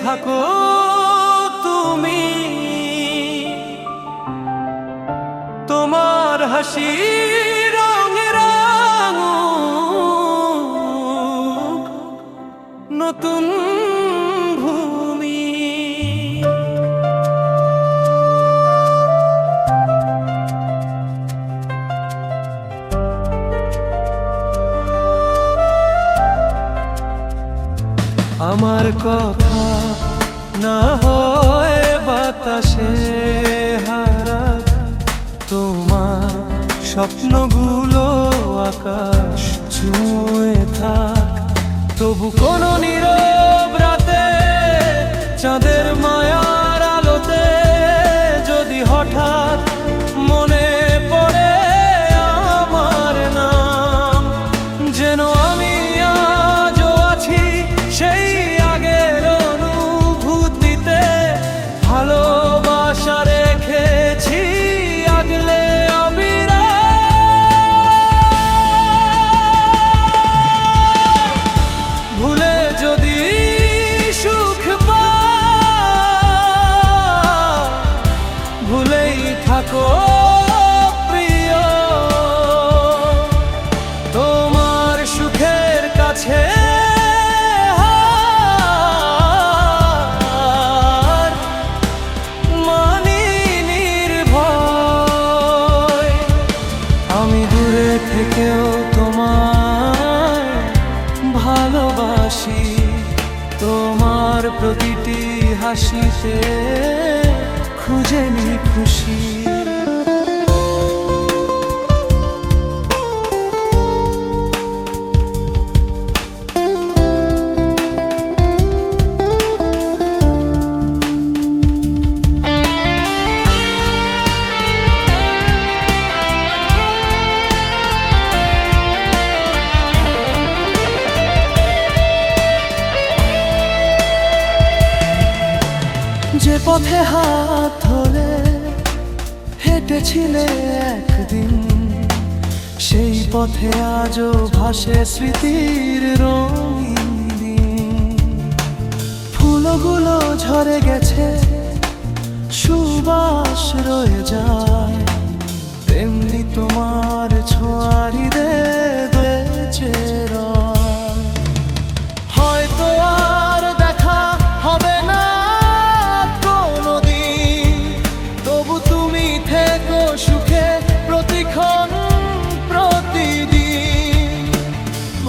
থাকো তুমি, তোমার হাসি রঙের নতুন ভূমি। আমার কথা না হয় বাতাসে হারা, তোমার স্বপ্নগুলো আকাশ ছুঁয়ে থাক। তবু কোনো নীরব রাতে চাঁদের মায়ার আলোতে যদি হঠাৎ মনে পড়ে আমার নাম, যেন আমি আজও আছি সেই আগের অনুভূতিতে। ভালোবাসা রেখেছি আগলে ভুলে যদি সুখ পাও, ভুলেই থাকো প্রিয়। তোমার সুখের কাছে মানি নির্ভয়। আমি দূরে থেকেও তোমার ভালোবাসি, তোমার প্রতিটি হাসিতে খুঁজে নি খুশি। যে পথে হাত ধরে হেঁটেছিলে একদিন, সেই পথে আজও ভাসে স্মৃতির রঙিন দিন। ফুলগুলো ঝরে গেছে, সুবাস রয়ে যায়, তেমনি তোমার ছোঁয়ারি বেঁচে রয়। হয়তো আর দেখা হবে না সুখে প্রতিক্ষণ প্রতিদিন।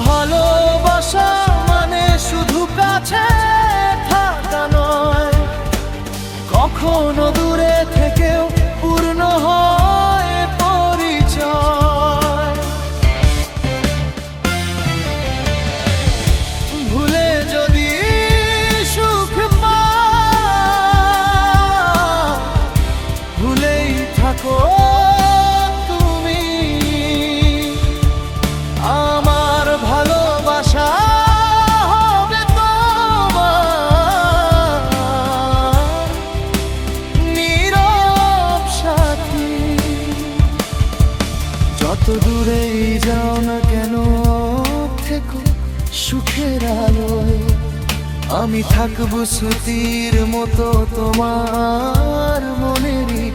ভালোবাসা মানে শুধু কাছে থাকা নয়, কখনো দূরে থেকেও পূর্ণ হয় পরিচয়। ভুলে যদি সুখ পাও, ভুলেই থাকো তুমি। আমার ভালোবাসা হবে তোমার নীরব সাথী। যত দূরেই যাও না কেন থেকো সুখের আলোয়, আমি থাকবো স্মৃতির মতো তোমার মনেরই